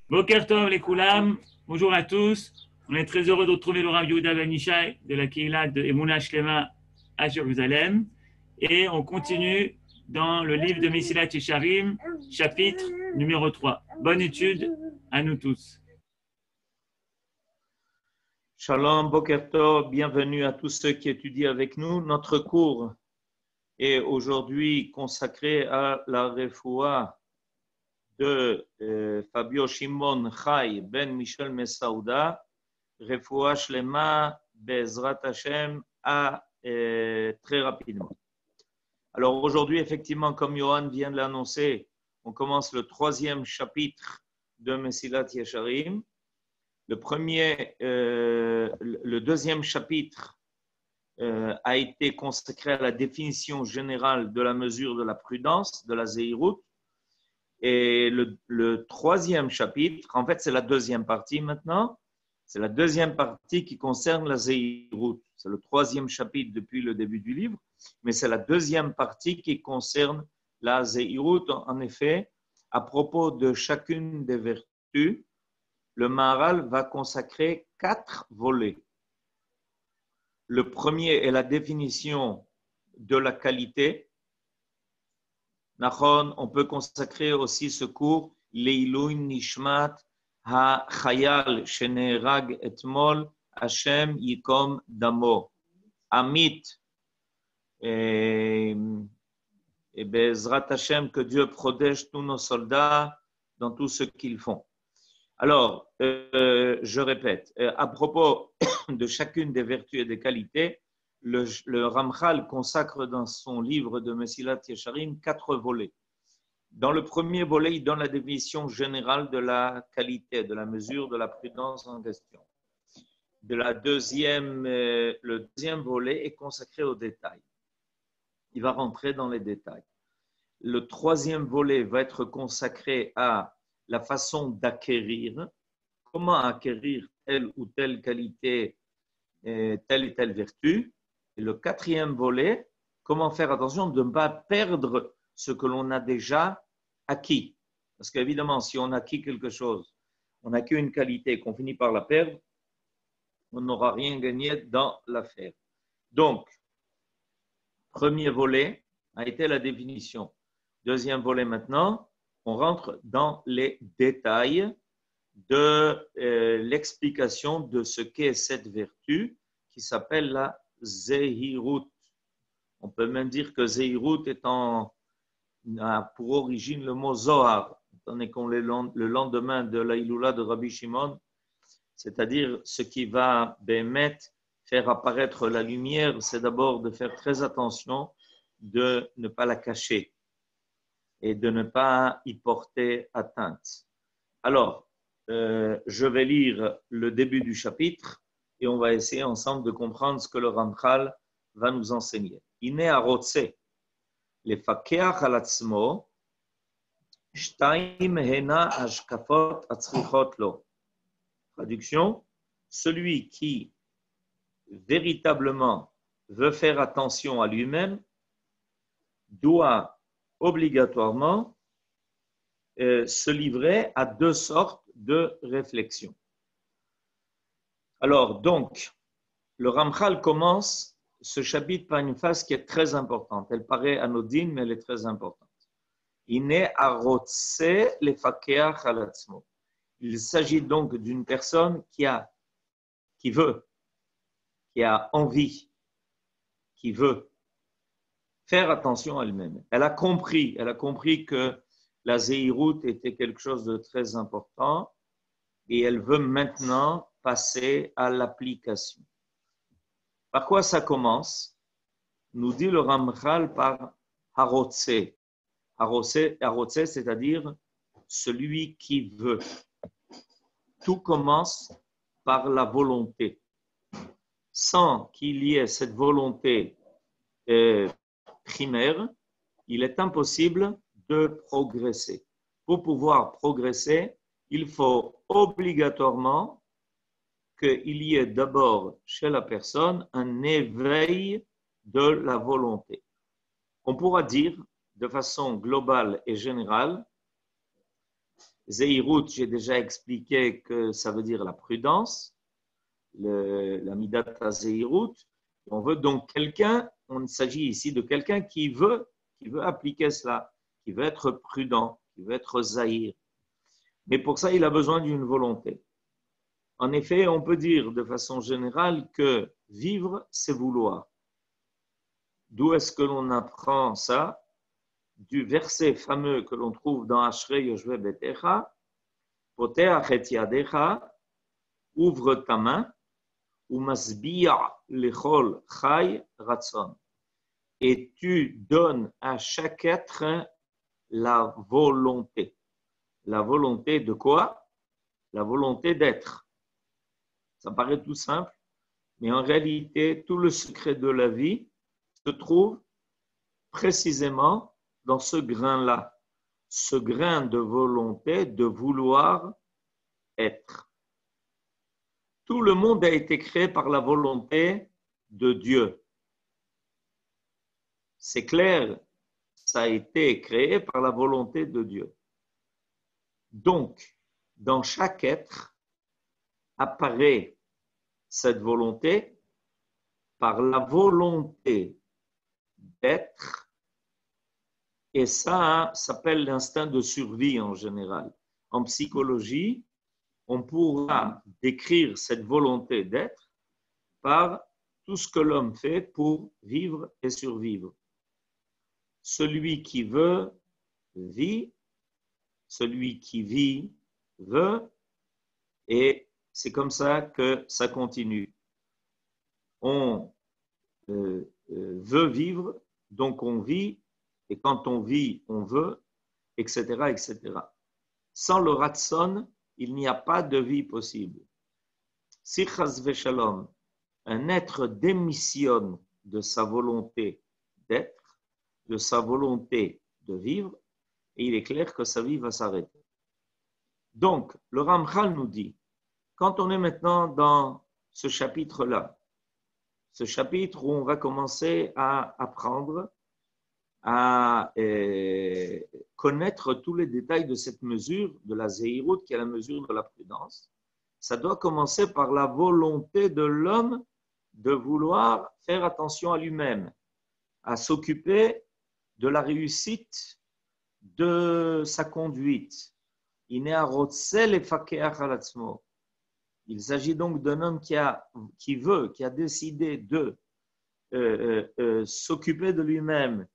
Boker Tov les Koulam, bonjour à tous. On est très heureux de retrouver le Rav Yehuda Ben Ishai de la Kehila de Emunah Shlema à Jérusalem. Et on continue dans le livre de Mesilat Yesharim, chapitre numéro 3. Bonne étude à nous tous. Shalom, Boker Tov, bienvenue à tous ceux qui étudient avec nous. Notre cours est aujourd'hui consacré à la refoua de Fabio Shimon Chai ben Michel Messaouda, refoua Shlema Bezrat Hashem, très rapidement. Alors aujourd'hui, effectivement, comme Johan vient de l'annoncer, on commence le 3e chapitre de Mesilat Yesharim. Le 2e chapitre a été consacré à la définition générale de la mesure de la prudence, de la Zéhirout. Et le 3e chapitre, en fait, c'est la 2e partie maintenant. C'est la 2e partie qui concerne la Zéhirout. C'est le 3e chapitre depuis le début du livre, mais c'est la 2e partie qui concerne la Zéhirout. En effet, à propos de chacune des vertus, le Maharal va consacrer 4 volets. Le premier est la définition de la qualité. Nachon, on peut consacrer aussi ce cours Leilui Nishmat Ha-Chayal Sheneherag Etmol Hashem Yikom Damo Amit et Bezrat Hashem, que Dieu protège tous nos soldats dans tout ce qu'ils font. Alors, je répète, à propos de chacune des vertus et des qualités, le Ramchal consacre dans son livre de Mesilat Yesharim 4 volets. Dans le premier volet, il donne la définition générale de la qualité, de la mesure, de la prudence en question. Le deuxième volet est consacré aux détails. Il va rentrer dans les détails. Le 3e volet va être consacré à la façon d'acquérir, comment acquérir telle ou telle qualité, telle et telle vertu. Et le 4e volet, comment faire attention de ne pas perdre ce que l'on a déjà acquis. Parce qu'évidemment, si on a acquis quelque chose, on a acquis une qualité qu'on finit par la perdre, on n'aura rien gagné dans l'affaire. Donc, premier volet a été la définition. 2e volet maintenant, on rentre dans les détails de l'explication de ce qu'est cette vertu qui s'appelle la Zéhirout. On peut même dire que Zéhirout a pour origine le mot Zohar, étant donné qu'on est le lendemain de la Iloula de Rabbi Shimon, c'est-à-dire ce qui va faire apparaître la lumière, c'est d'abord de faire très attention de ne pas la cacher et de ne pas y porter atteinte. Alors, je vais lire le début du chapitre et on va essayer ensemble de comprendre ce que le Ramchal va nous enseigner. Ine arotse, lefakeach al atzmo, shtaim hena hashkafot atzrichot lo. Traduction, celui qui véritablement veut faire attention à lui-même doit obligatoirement se livrer à 2 sortes de réflexions. Alors, donc, le Ramchal commence ce chapitre par une phrase qui est très importante. Elle paraît anodine, mais elle est très importante. Ine arotse lefakeach al atzmo. Il s'agit donc d'une personne qui veut, qui a envie, qui veut faire attention à elle-même. Elle a compris que la Zéhirout était quelque chose de très important et elle veut maintenant passer à l'application. Par quoi ça commence? Nous dit le Ramchal par Harotse. Harotse, c'est-à-dire celui qui veut. Tout commence par la volonté. Sans qu'il y ait cette volonté primaire, il est impossible de progresser. Pour pouvoir progresser, il faut obligatoirement qu'il y ait d'abord chez la personne un éveil de la volonté. On pourra dire de façon globale et générale Zeirut, j'ai déjà expliqué que ça veut dire la prudence, la midata Zeirut. On veut donc quelqu'un, il s'agit ici de quelqu'un qui veut appliquer cela, qui veut être prudent, qui veut être zahir. Mais pour ça, il a besoin d'une volonté. En effet, on peut dire de façon générale que vivre, c'est vouloir. D'où est-ce que l'on apprend ça? Du verset fameux que l'on trouve dans Ashrei Yoshve Betecha, Poteach et Yadecha, ouvre ta main, ou masbiya lechol chai ratzon. Et tu donnes à chaque être la volonté. La volonté de quoi? La volonté d'être. Ça paraît tout simple, mais en réalité, tout le secret de la vie se trouve précisément dans ce grain-là, ce grain de volonté de vouloir être. Tout le monde a été créé par la volonté de Dieu. C'est clair, ça a été créé par la volonté de Dieu. Donc, dans chaque être apparaît cette volonté par la volonté d'être, et ça s'appelle l'instinct de survie en général. En psychologie, on pourra décrire cette volonté d'être par tout ce que l'homme fait pour vivre et survivre. Celui qui veut, vit. Celui qui vit, veut. Et c'est comme ça que ça continue. On veut vivre, donc on vit. Et quand on vit, on veut, etc., etc. Sans le ratson, il n'y a pas de vie possible. Si chas v'shalom, un être démissionne de sa volonté d'être, de sa volonté de vivre, et il est clair que sa vie va s'arrêter. Donc, le Ramchal nous dit, quand on est maintenant dans ce chapitre-là, ce chapitre où on va commencer à apprendre à connaître tous les détails de cette mesure, de la Zeirut, qui est la mesure de la prudence, ça doit commencer par la volonté de l'homme de vouloir faire attention à lui-même, à s'occuper de la réussite de sa conduite. Il s'agit donc d'un homme qui a décidé de s'occuper de lui-même,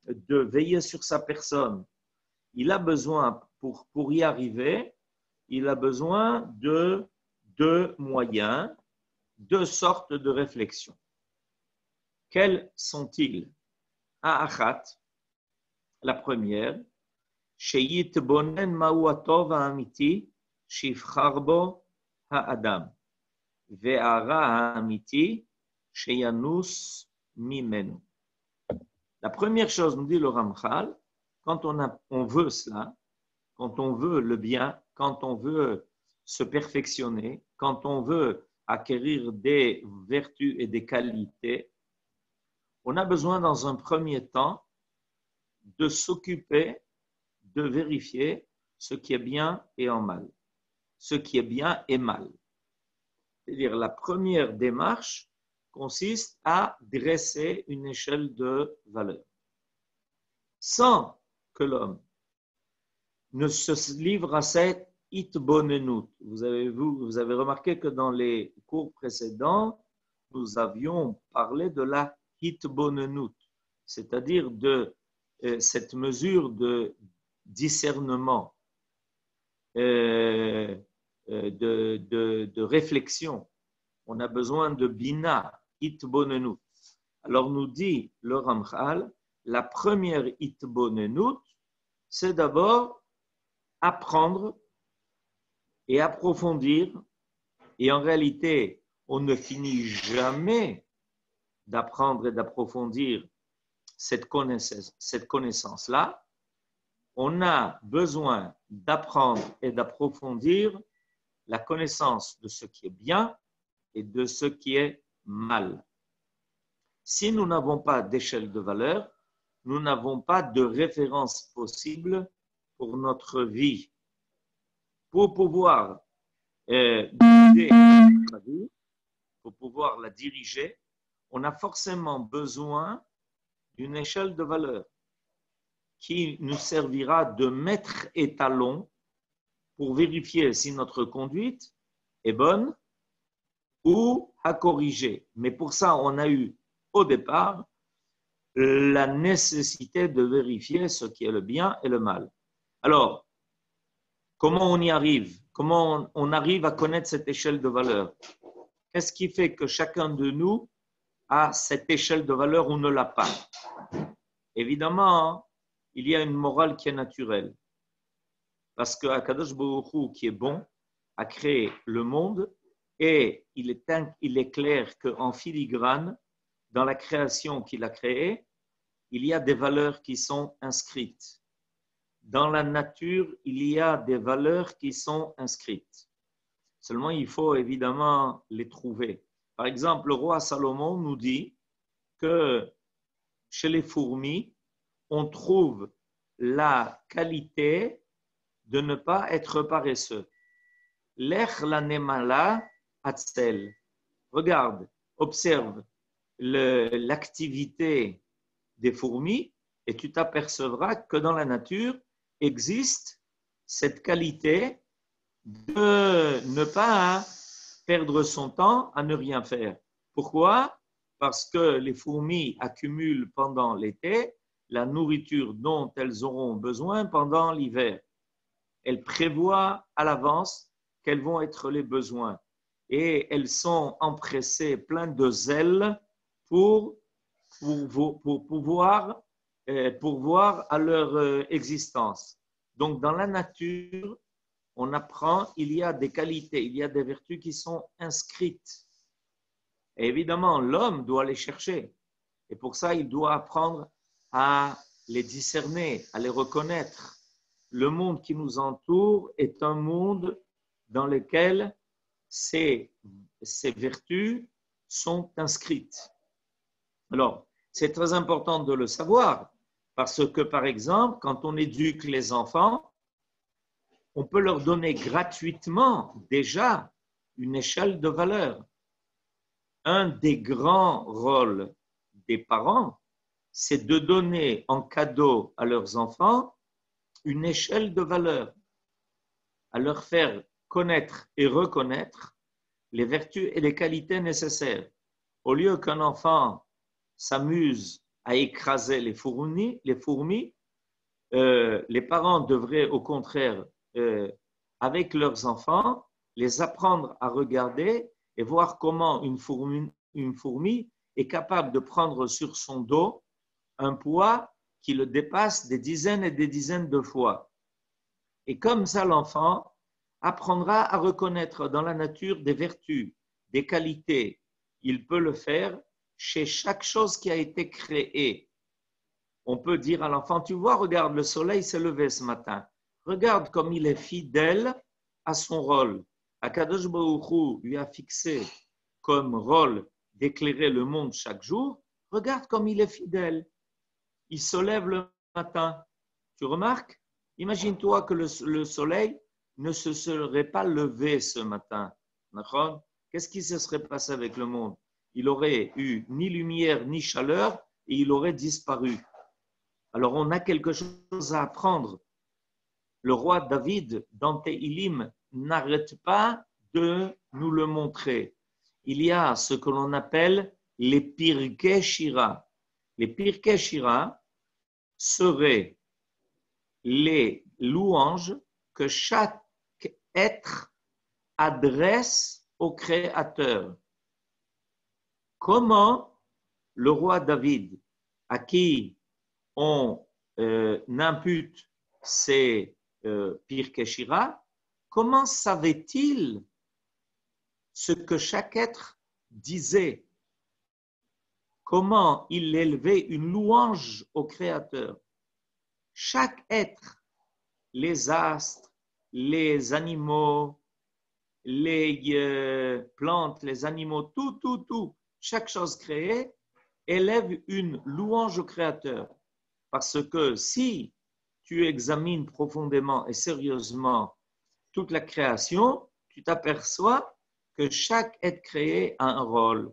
de veiller sur sa personne. Il a besoin, pour y arriver, il a besoin de deux moyens, deux sortes de réflexions. Quels sont-ils? Ha'achat, la première, sheyitbonen ma'u hatov ha'amiti shivchar bo ha'adam ve'ara ha'amiti sheyanus mimenu. La première chose, nous dit le Ramchal, quand on veut cela, quand on veut le bien, quand on veut se perfectionner, quand on veut acquérir des vertus et des qualités, on a besoin dans un premier temps de s'occuper, de vérifier ce qui est bien et en mal, ce qui est bien et mal. C'est-à-dire la première démarche consiste à dresser une échelle de valeur. Sans que l'homme ne se livre à cette itbonenut. Vous avez remarqué que dans les cours précédents, nous avions parlé de la itbonenut, c'est-à-dire de cette mesure de discernement, de réflexion. On a besoin de bina, itbonenut. Alors nous dit le Ramchal, la première itbonenut, c'est d'abord apprendre et approfondir. Et en réalité, on ne finit jamais d'apprendre et d'approfondir cette connaissance-là. On a besoin d'apprendre et d'approfondir la connaissance de ce qui est bien et de ce qui est mal. Si nous n'avons pas d'échelle de valeur, nous n'avons pas de référence possible pour notre vie. pour pouvoir guider la vie, pour pouvoir la diriger, on a forcément besoin d'une échelle de valeur qui nous servira de maître étalon pour vérifier si notre conduite est bonne ou à corriger. Mais pour ça, on a eu au départ la nécessité de vérifier ce qui est le bien et le mal. Alors, comment on y arrive? Comment on arrive à connaître cette échelle de valeur? Qu'est-ce qui fait que chacun de nous a cette échelle de valeur ou ne l'a pas? Évidemment, il y a une morale qui est naturelle. Parce que Akadosh Baruch Hu, qui est bon, a créé le monde et il est clair qu'en filigrane, dans la création qu'il a créée, il y a des valeurs qui sont inscrites. Dans la nature, il y a des valeurs qui sont inscrites. Seulement, il faut évidemment les trouver. Par exemple, le roi Salomon nous dit que chez les fourmis, on trouve la qualité de ne pas être paresseux. Lech la nemala atzel. Regarde, observe l'activité des fourmis et tu t'apercevras que dans la nature existe cette qualité de ne pas perdre son temps à ne rien faire. Pourquoi? Parce que les fourmis accumulent pendant l'été la nourriture dont elles auront besoin pendant l'hiver. Elles prévoient à l'avance quels vont être les besoins et elles sont empressées, pleines de zèle pour pouvoir pourvoir à leur existence. Donc, dans la nature, on apprend, il y a des qualités, il y a des vertus qui sont inscrites. Et évidemment, l'homme doit les chercher. Et pour ça, il doit apprendre à les discerner, à les reconnaître. Le monde qui nous entoure est un monde dans lequel ces vertus sont inscrites. Alors, c'est très important de le savoir parce que, par exemple, quand on éduque les enfants, on peut leur donner gratuitement déjà une échelle de valeur. Un des grands rôles des parents, c'est de donner en cadeau à leurs enfants une échelle de valeur, à leur faire connaître et reconnaître les vertus et les qualités nécessaires. Au lieu qu'un enfant s'amuse à écraser les fourmis, les parents devraient au contraire, avec leurs enfants, les apprendre à regarder et voir comment une fourmi est capable de prendre sur son dos un poids qui le dépasse des dizaines et des dizaines de fois. Et comme ça, l'enfant apprendra à reconnaître dans la nature des vertus, des qualités. Il peut le faire chez chaque chose qui a été créée. On peut dire à l'enfant, tu vois, regarde, le soleil s'est levé ce matin. Regarde comme il est fidèle à son rôle. Akadosh Baruch Hu lui a fixé comme rôle d'éclairer le monde chaque jour. Regarde comme il est fidèle. Il se lève le matin. Tu remarques? Imagine-toi que le soleil ne se serait pas levé ce matin. Qu'est-ce qui se serait passé avec le monde? Il aurait eu ni lumière ni chaleur et il aurait disparu. Alors on a quelque chose à apprendre. Le roi David, dans Tehilim, n'arrête pas de nous le montrer. Il y a ce que l'on appelle les Pirkei Shira. Les Pirkei Shira seraient les louanges que chaque être adresse au Créateur. Comment le roi David, à qui on impute ces Pirkei Shira, comment savait-il ce que chaque être disait? Comment il élevait une louange au Créateur? Chaque être, les astres, les animaux, les plantes, les animaux, tout, chaque chose créée élève une louange au Créateur. Parce que si tu examines profondément et sérieusement toute la création, tu t'aperçois que chaque être créé a un rôle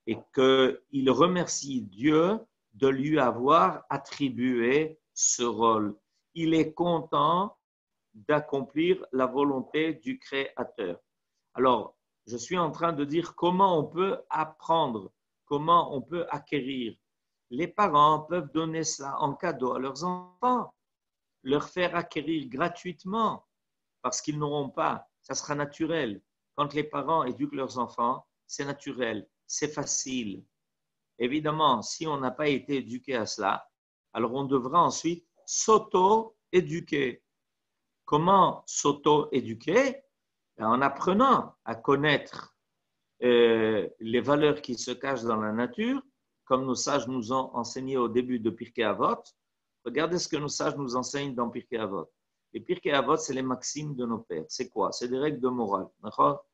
et qu'il remercie Dieu de lui avoir attribué ce rôle. Il est content d'accomplir la volonté du Créateur. Alors, je suis en train de dire comment on peut apprendre, comment on peut acquérir. Les parents peuvent donner ça en cadeau à leurs enfants, leur faire acquérir gratuitement, parce qu'ils n'auront pas, ça sera naturel. Quand les parents éduquent leurs enfants, c'est naturel, c'est facile. Évidemment, si on n'a pas été éduqué à cela, alors on devra ensuite s'auto-éduquer. Comment s'auto-éduquer? En apprenant à connaître les valeurs qui se cachent dans la nature, comme nos sages nous ont enseigné au début de Pirkei Avot. Regardez ce que nos sages nous enseignent dans Pirkei Avot. Les Pirkei Avot, c'est les maximes de nos pères. C'est quoi? C'est des règles de morale. D'accord?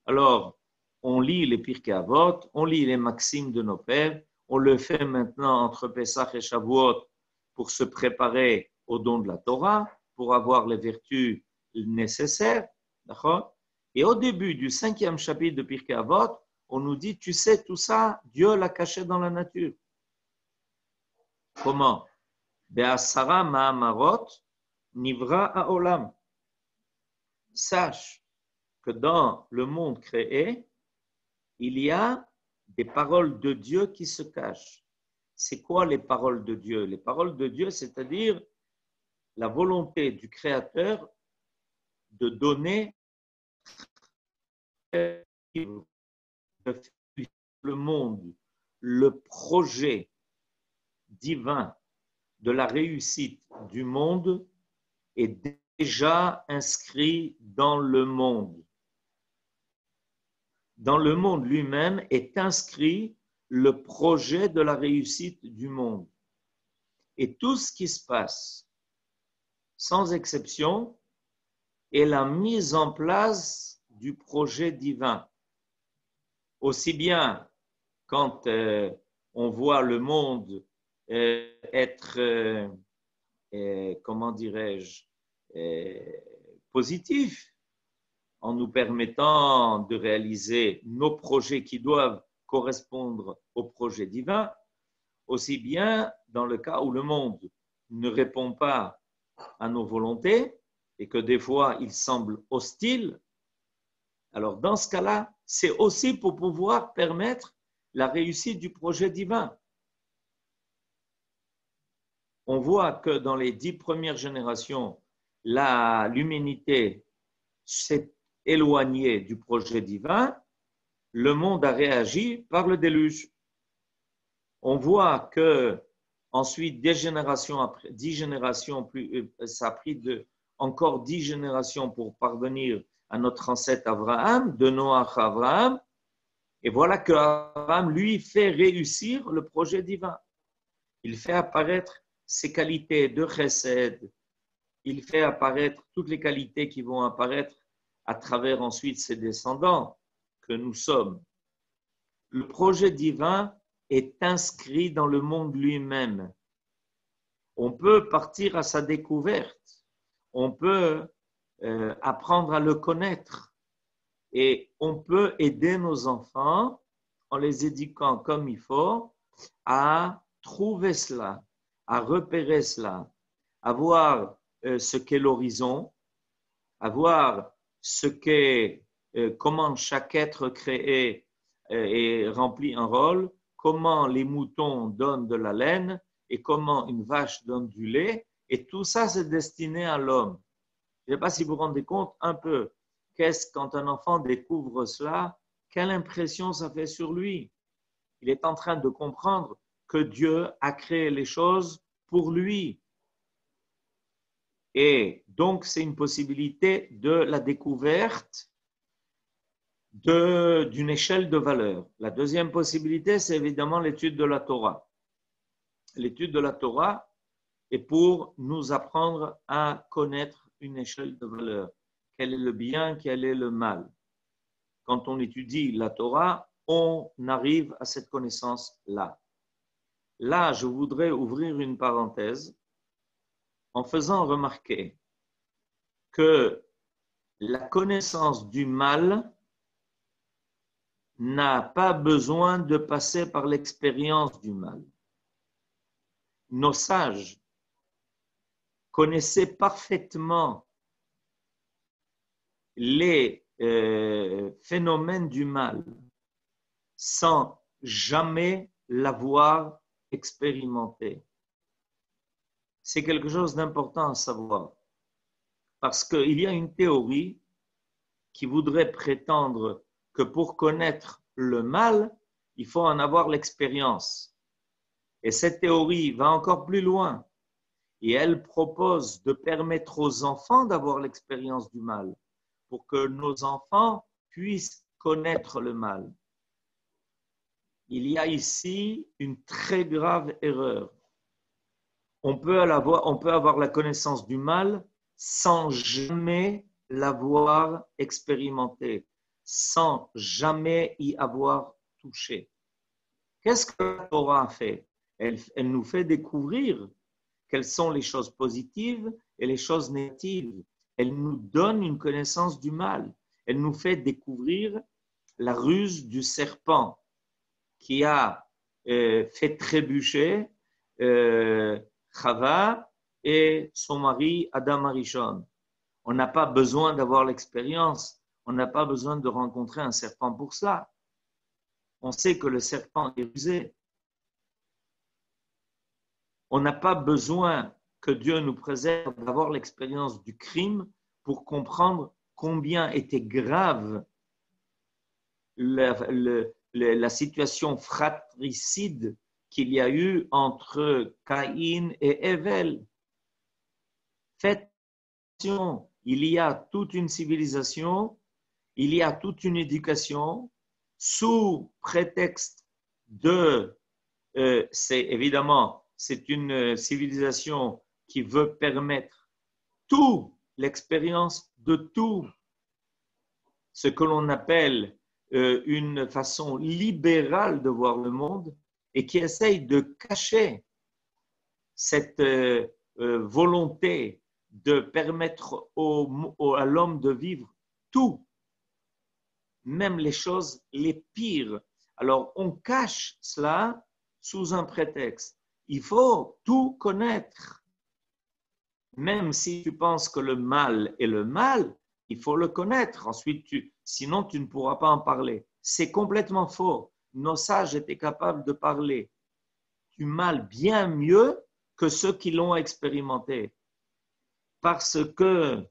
Alors, on lit les Pirkei Avot, on lit les maximes de nos pères. On le fait maintenant entre Pesach et Shavuot pour se préparer au don de la Torah, pour avoir les vertus nécessaires. D'accord? Et au début du 5e chapitre de Pirkei Avot, on nous dit, tu sais, tout ça, Dieu l'a caché dans la nature. Comment? Be'asara ma'amarot nivra ha'olam. Sache que dans le monde créé, il y a des paroles de Dieu qui se cachent. C'est quoi les paroles de Dieu? Les paroles de Dieu, c'est-à-dire la volonté du Créateur de donner le monde, le projet divin de la réussite du monde est déjà inscrit dans le monde. Dans le monde lui-même est inscrit le projet de la réussite du monde. Et tout ce qui se passe, sans exception, est la mise en place du projet divin. Aussi bien quand on voit le monde être, comment dirais-je, positif, en nous permettant de réaliser nos projets qui doivent correspondre au projet divin, aussi bien dans le cas où le monde ne répond pas à nos volontés et que des fois il semble hostile, alors dans ce cas-là, c'est aussi pour pouvoir permettre la réussite du projet divin. On voit que dans les 10 premières générations, l'humanité s'est éloignée du projet divin, le monde a réagi par le déluge. On voit que ensuite, 10 générations, ça a pris encore 10 générations pour parvenir à notre ancêtre Abraham, de Noach à Abraham. Et voilà que Abraham, lui, fait réussir le projet divin. Il fait apparaître ses qualités de chesed. Il fait apparaître toutes les qualités qui vont apparaître à travers ensuite ses descendants que nous sommes. Le projet divin est inscrit dans le monde lui-même. On peut partir à sa découverte. On peut apprendre à le connaître. Et on peut aider nos enfants en les éduquant comme il faut à trouver cela, à repérer cela, à voir ce qu'est l'horizon, à voir ce qu'est, comment chaque être créé et remplit un rôle, comment les moutons donnent de la laine et comment une vache donne du lait. Et tout ça, c'est destiné à l'homme. Je ne sais pas si vous vous rendez compte un peu. Qu'est-ce quand un enfant découvre cela, quelle impression ça fait sur lui? Il est en train de comprendre que Dieu a créé les choses pour lui. Et donc, c'est une possibilité de la découverte d'une échelle de valeur. La deuxième possibilité, c'est évidemment l'étude de la Torah. L'étude de la Torah est pour nous apprendre à connaître une échelle de valeur. Quel est le bien, quel est le mal. Quand on étudie la Torah, on arrive à cette connaissance-là. Là, je voudrais ouvrir une parenthèse en faisant remarquer que La connaissance du mal n'a pas besoin de passer par l'expérience du mal. Nos sages connaissaient parfaitement les phénomènes du mal sans jamais l'avoir expérimenté. C'est quelque chose d'important à savoir. Parce qu'il y a une théorie qui voudrait prétendre que pour connaître le mal, il faut en avoir l'expérience. Et cette théorie va encore plus loin. Et elle propose de permettre aux enfants d'avoir l'expérience du mal pour que nos enfants puissent connaître le mal. Il y a ici une très grave erreur. On peut avoir la connaissance du mal sans jamais l'avoir expérimenté, sans jamais y avoir touché. Qu'est-ce que la Torah a fait? Elle nous fait découvrir quelles sont les choses positives et les choses négatives. Elle nous donne une connaissance du mal. Elle nous fait découvrir la ruse du serpent qui a fait trébucher Chava et son mari Adam Arishon. On n'a pas besoin d'avoir l'expérience, on n'a pas besoin de rencontrer un serpent pour ça. On sait que le serpent est rusé. On n'a pas besoin que Dieu nous préserve d'avoir l'expérience du crime pour comprendre combien était grave la situation fratricide qu'il y a eu entre Caïn et Ével. Faites attention, il y a toute une civilisation, il y a toute une éducation sous prétexte de, c'est une civilisation qui veut permettre l'expérience de tout, ce que l'on appelle une façon libérale de voir le monde et qui essaye de cacher cette volonté de permettre à l'homme de vivre tout, même les choses les pires. Alors, on cache cela sous un prétexte. Il faut tout connaître. Même si tu penses que le mal est le mal, il faut le connaître. Ensuite, sinon, tu ne pourras pas en parler. C'est complètement faux. Nos sages étaient capables de parler du mal bien mieux que ceux qui l'ont expérimenté. Parce que,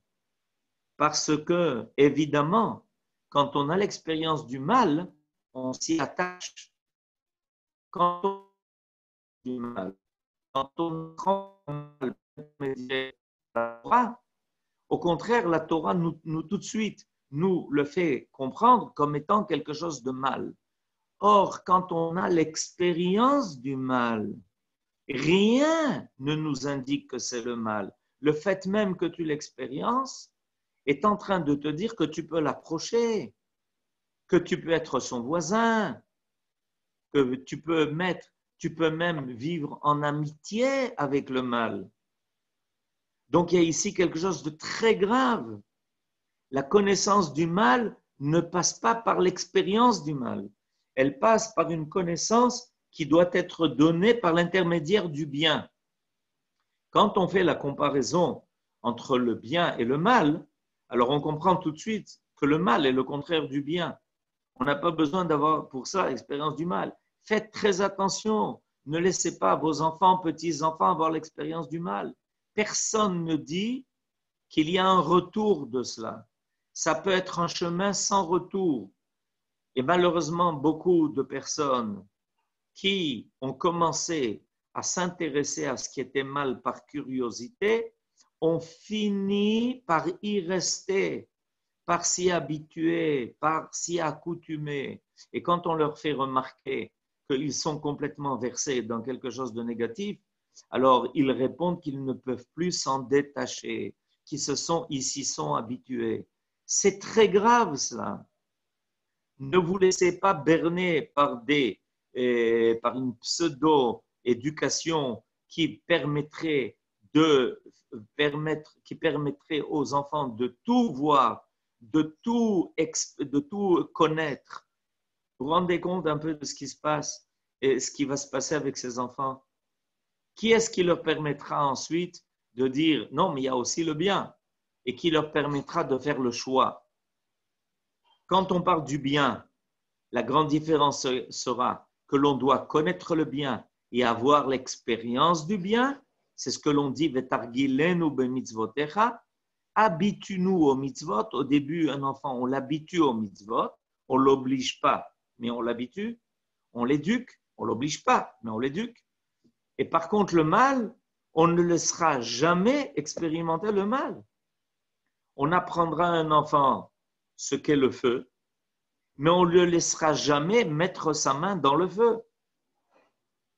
évidemment, quand on a l'expérience du mal, on s'y attache. Quand on a du mal, quand on prend le mal, la Torah, au contraire, la Torah nous tout de suite nous le fait comprendre comme étant quelque chose de mal. Or, quand on a l'expérience du mal, rien ne nous indique que c'est le mal. Le fait même que tu l'expériences est en train de te dire que tu peux l'approcher, que tu peux être son voisin, que tu peux même vivre en amitié avec le mal. Donc il y a ici quelque chose de très grave. La connaissance du mal ne passe pas par l'expérience du mal. Elle passe par une connaissance qui doit être donnée par l'intermédiaire du bien. Quand on fait la comparaison entre le bien et le mal, alors on comprend tout de suite que le mal est le contraire du bien. On n'a pas besoin d'avoir pour ça l'expérience du mal. Faites très attention. Ne laissez pas vos enfants, petits-enfants avoir l'expérience du mal. Personne ne dit qu'il y a un retour de cela. Ça peut être un chemin sans retour. Et malheureusement, beaucoup de personnes qui ont commencé à s'intéresser à ce qui était mal par curiosité ont fini par y rester, par s'y habituer, par s'y accoutumer. Et quand on leur fait remarquer qu'ils sont complètement versés dans quelque chose de négatif, alors ils répondent qu'ils ne peuvent plus s'en détacher, qu'ils s'y sont habitués. C'est très grave cela. Ne vous laissez pas berner par une pseudo-éducation qui permettrait aux enfants de tout voir de tout connaître. Vous vous rendez compte un peu de ce qui se passe et ce qui va se passer avec ces enfants? Qui est-ce qui leur permettra ensuite de dire non, mais il y a aussi le bien et qui leur permettra de faire le choix? Quand on parle du bien, la grande différence sera que l'on doit connaître le bien et avoir l'expérience du bien. C'est ce que l'on dit Vetargilenu bemitzvotecha. Habitue-nous aux mitzvot. Au début, un enfant, on l'habitue aux mitzvot. On ne l'oblige pas, mais on l'habitue. On l'éduque. On ne l'oblige pas, mais on l'éduque. Et par contre, le mal, on ne laissera jamais expérimenter le mal. On apprendra à un enfant ce qu'est le feu, mais on ne le laissera jamais mettre sa main dans le feu.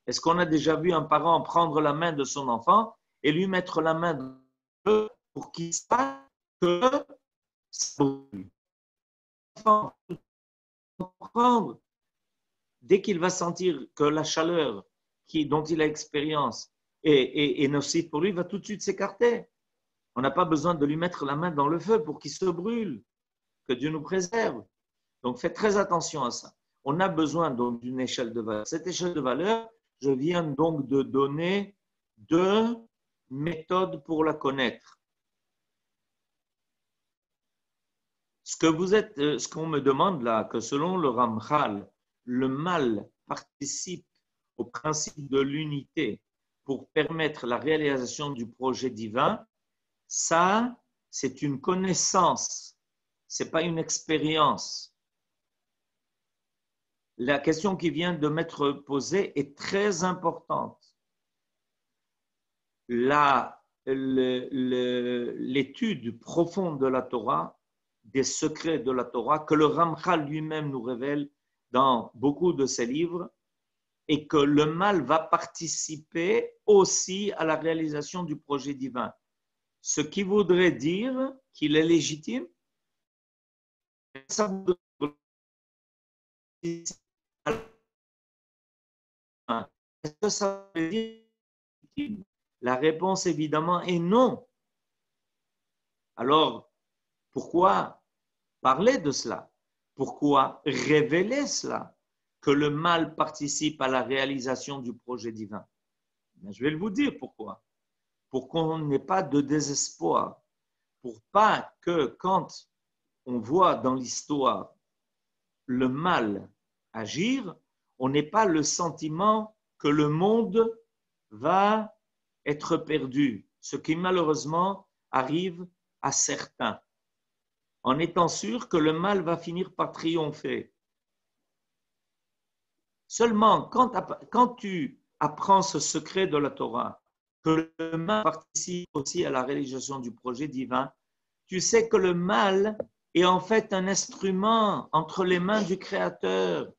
Est-ce qu'on a déjà vu un parent prendre la main de son enfant et lui mettre la main dans le feu pour qu'il sache que ça brûle? L'enfant va comprendre. Dès qu'il va sentir que la chaleur dont il a expérience est nocive pour lui, il va tout de suite s'écarter. On n'a pas besoin de lui mettre la main dans le feu pour qu'il se brûle. Que Dieu nous préserve. Donc, faites très attention à ça. On a besoin donc d'une échelle de valeur. Cette échelle de valeur, je viens donc de donner 2 méthodes pour la connaître. Ce qu'on me demande là, que selon le Ramchal, le mal participe au principe de l'unité pour permettre la réalisation du projet divin, ça, c'est une connaissance, ce n'est pas une expérience. La question qui vient de m'être posée est très importante. L'étude profonde de la Torah, des secrets de la Torah, que le Ramchal lui-même nous révèle dans beaucoup de ses livres, et que le mal va participer aussi à la réalisation du projet divin. Ce qui voudrait dire qu'il est légitime. Ça voudrait dire, est-ce que ça veut dire légitime? La réponse évidemment est non. Alors, pourquoi parler de cela? Pourquoi révéler cela? Que le mal participe à la réalisation du projet divin? Je vais vous dire pourquoi. Pour qu'on n'ait pas de désespoir. Pour pas que quand on voit dans l'histoire le mal agir, on n'ait pas le sentiment que le monde va être perdu. Ce qui malheureusement arrive à certains. En étant sûr que le mal va finir par triompher. Seulement, quand tu apprends ce secret de la Torah, que le mal participe aussi à la réalisation du projet divin, tu sais que le mal est en fait un instrument entre les mains du Créateur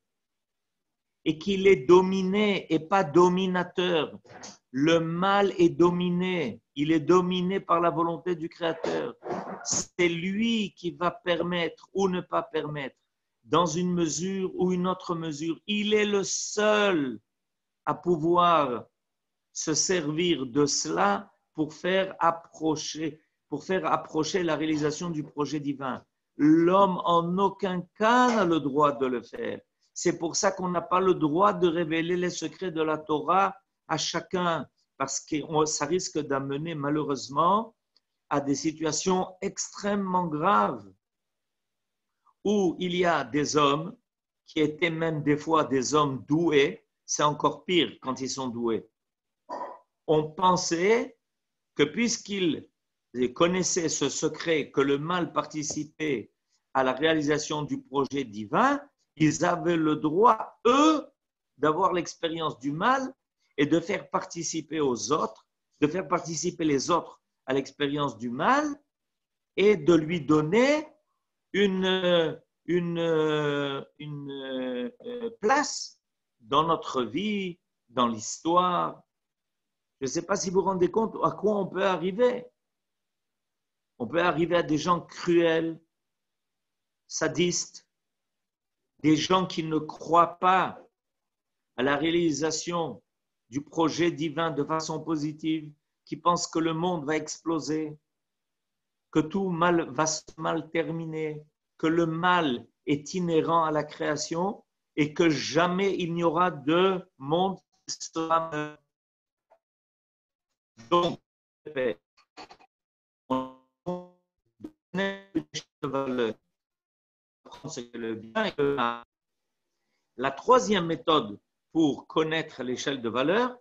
et qu'il est dominé et pas dominateur. Le mal est dominé, il est dominé par la volonté du Créateur. C'est lui qui va permettre ou ne pas permettre, dans une mesure ou une autre mesure. Il est le seul à pouvoir se servir de cela pour faire approcher la réalisation du projet divin. L'homme en aucun cas n'a le droit de le faire. C'est pour ça qu'on n'a pas le droit de révéler les secrets de la Torah à chacun, parce que ça risque d'amener malheureusement à des situations extrêmement graves où il y a des hommes qui étaient même des fois des hommes doués, c'est encore pire quand ils sont doués. On pensait que puisqu'ils connaissaient ce secret, que le mal participait à la réalisation du projet divin, ils avaient le droit, eux, d'avoir l'expérience du mal et de faire participer aux autres, de faire participer les autres à l'expérience du mal et de lui donner une place dans notre vie, dans l'histoire. Je ne sais pas si vous vous rendez compte à quoi on peut arriver. On peut arriver à des gens cruels, sadistes, des gens qui ne croient pas à la réalisation du projet divin de façon positive, qui pensent que le monde va exploser, que tout mal va se mal terminer, que le mal est inhérent à la création et que jamais il n'y aura de monde qui sera meilleur. Donc, on connaît de valeur, ce que le bien et le mal. La troisième méthode pour connaître l'échelle de valeur,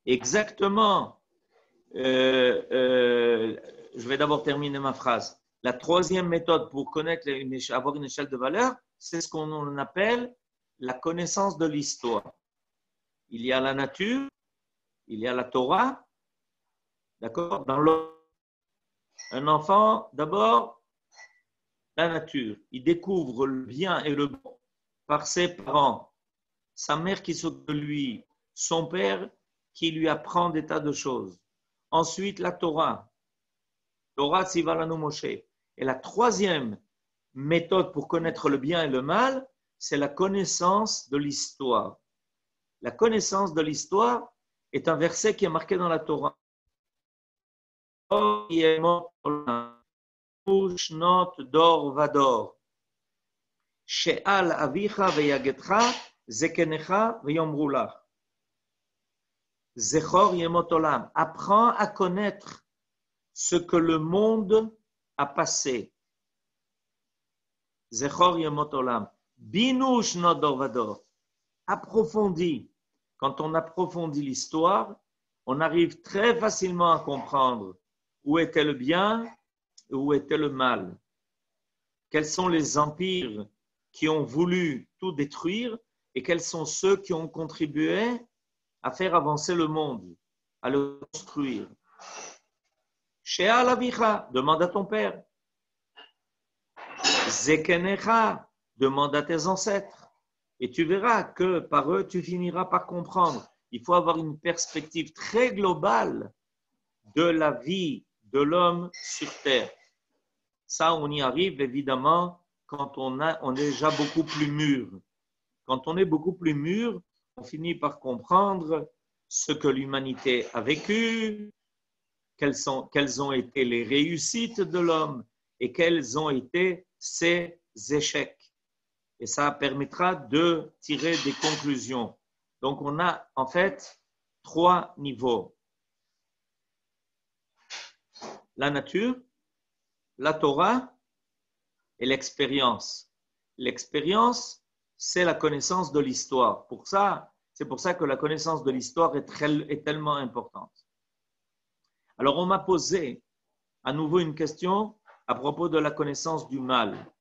exactement, je vais d'abord terminer ma phrase. La troisième méthode pour connaître avoir une échelle de valeur, c'est ce qu'on appelle la connaissance de l'histoire. Il y a la nature, il y a la Torah, d'accord? Un enfant, d'abord, la nature. Il découvre le bien et le bon par ses parents, sa mère qui s'occupe de lui, son père qui lui apprend des tas de choses. Ensuite, la Torah. Torah Tzivalanu Moshe. Et la troisième méthode pour connaître le bien et le mal, c'est la connaissance de l'histoire. La connaissance de l'histoire est un verset qui est marqué dans la Torah. Shnot dor vador. She'al avicha veyagetcha zekenecha veyomru lach. Zechor yemot olam. Apprends à connaître ce que le monde a passé. Zechor yemot olam. Binu shnot dor vador. Approfondis. Quand on approfondit l'histoire, on arrive très facilement à comprendre où était le bien et où était le mal. Quels sont les empires qui ont voulu tout détruire et quels sont ceux qui ont contribué à faire avancer le monde, à le construire. She'al avicha, demande à ton père. Zekenecha, demande à tes ancêtres. Et tu verras que par eux, tu finiras par comprendre. Il faut avoir une perspective très globale de la vie de l'homme sur Terre. Ça, on y arrive évidemment quand on est déjà beaucoup plus mûr. Quand on est beaucoup plus mûr, on finit par comprendre ce que l'humanité a vécu, quelles ont été les réussites de l'homme et quels ont été ses échecs. Et ça permettra de tirer des conclusions. Donc, on a en fait 3 niveaux. La nature, la Torah et l'expérience. L'expérience, c'est la connaissance de l'histoire. C'est pour ça que la connaissance de l'histoire est tellement importante. Alors, on m'a posé à nouveau une question à propos de la connaissance du mal.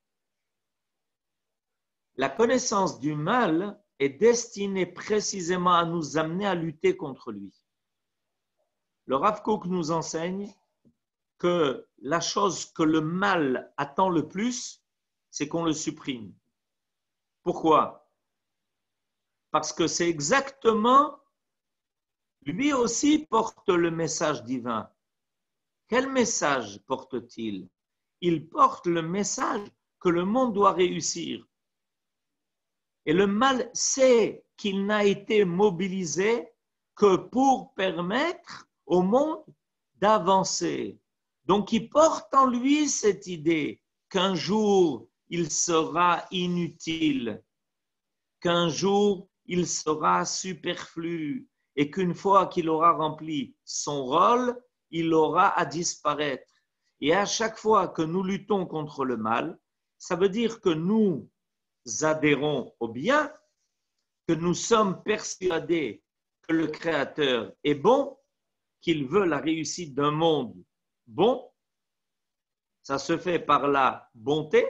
La connaissance du mal est destinée précisément à nous amener à lutter contre lui. Le Rav Kook nous enseigne que la chose que le mal attend le plus, c'est qu'on le supprime. Pourquoi? Parce que c'est exactement, lui aussi porte le message divin. Quel message porte-t-il? Il porte le message que le monde doit réussir. Et le mal sait qu'il n'a été mobilisé que pour permettre au monde d'avancer. Donc, il porte en lui cette idée qu'un jour, il sera inutile, qu'un jour, il sera superflu et qu'une fois qu'il aura rempli son rôle, il aura à disparaître. Et à chaque fois que nous luttons contre le mal, ça veut dire que nous adhérons au bien, que nous sommes persuadés que le Créateur est bon, qu'il veut la réussite d'un monde bon. Ça se fait par la bonté,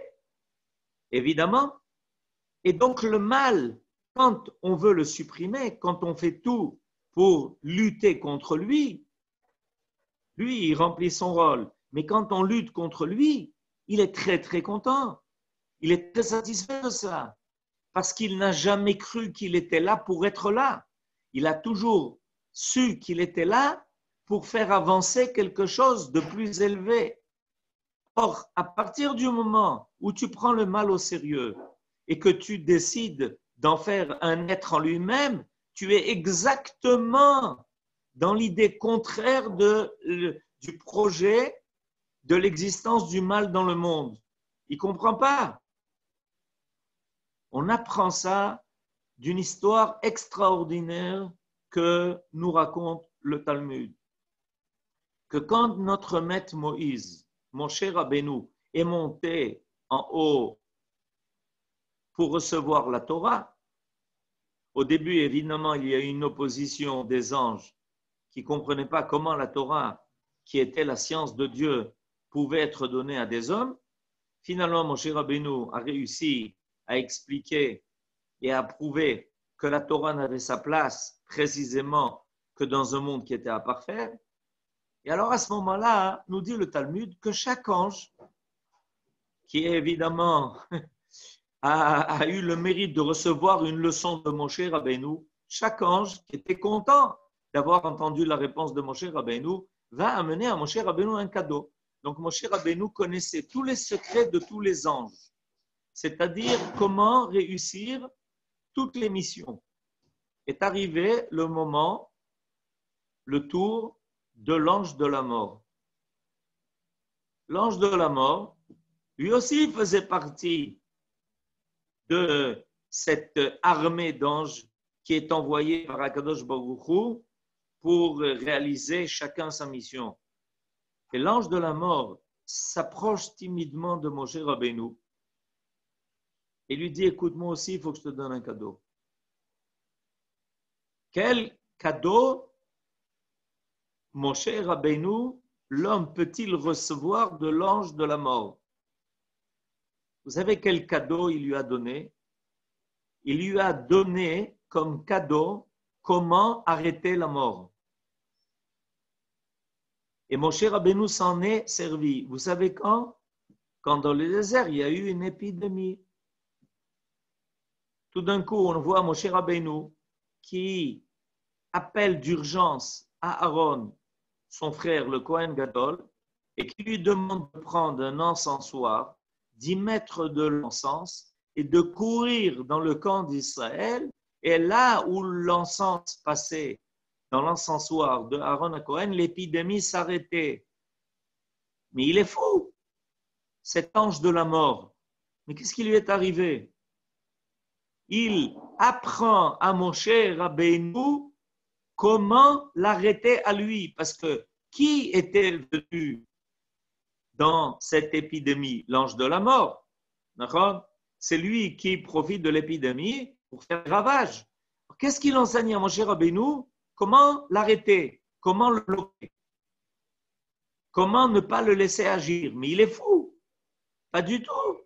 évidemment. Et donc le mal, quand on veut le supprimer, quand on fait tout pour lutter contre lui, il remplit son rôle. Mais quand on lutte contre lui, il est très, très content. Il est très satisfait de ça. Parce qu'il n'a jamais cru qu'il était là pour être là. Il a toujours su qu'il était là pour faire avancer quelque chose de plus élevé. Or, à partir du moment où tu prends le mal au sérieux et que tu décides d'en faire un être en lui-même, tu es exactement dans l'idée contraire du projet de l'existence du mal dans le monde. Il ne comprend pas. On apprend ça d'une histoire extraordinaire que nous raconte le Talmud. Que quand notre maître Moïse, Moshe Rabbeinu, est monté en haut pour recevoir la Torah, au début, évidemment, il y a eu une opposition des anges qui ne comprenaient pas comment la Torah, qui était la science de Dieu, pouvait être donnée à des hommes. Finalement, Moshe Rabbeinu a réussi à expliquer et à prouver que la Torah n'avait sa place précisément que dans un monde qui était à parfaire. Et alors, à ce moment-là, nous dit le Talmud que chaque ange, qui évidemment a eu le mérite de recevoir une leçon de Moshe Rabbeinu, chaque ange qui était content d'avoir entendu la réponse de Moshe Rabbeinu va amener à Moshe Rabbeinu un cadeau. Donc Moshe Rabbeinu connaissait tous les secrets de tous les anges, c'est-à-dire comment réussir toutes les missions. Est arrivé le moment, le tour de l'ange de la mort. L'ange de la mort, lui aussi faisait partie de cette armée d'anges qui est envoyée par Akadosh Baruch Hu pour réaliser chacun sa mission. Et l'ange de la mort s'approche timidement de Moshe Rabbeinu et lui dit, écoute, moi aussi, il faut que je te donne un cadeau. Quel cadeau Moshe Rabbeinu, l'homme, peut-il recevoir de l'ange de la mort? Vous savez quel cadeau il lui a donné? Il lui a donné comme cadeau comment arrêter la mort. Et Moshe Rabbeinu s'en est servi. Vous savez quand? Quand dans le désert, il y a eu une épidémie. Tout d'un coup, on voit Moshe Rabbeinu qui appelle d'urgence à Aaron, son frère, le Kohen Gadol, et qui lui demande de prendre un encensoir, d'y mettre de l'encens et de courir dans le camp d'Israël. Et là où l'encens passait dans l'encensoir de Aaron à Cohen, l'épidémie s'arrêtait. Mais il est fou, cet ange de la mort. Mais qu'est-ce qui lui est arrivé? Il apprend à Moshe Rabbeinu comment l'arrêter à lui. Parce que qui était venu dans cette épidémie? L'ange de la mort. D'accord? C'est lui qui profite de l'épidémie pour faire ravage. Qu'est-ce qu'il enseigne à Moshe Rabbeinu? Comment l'arrêter? Comment le bloquer? Comment ne pas le laisser agir? Mais il est fou. Pas du tout.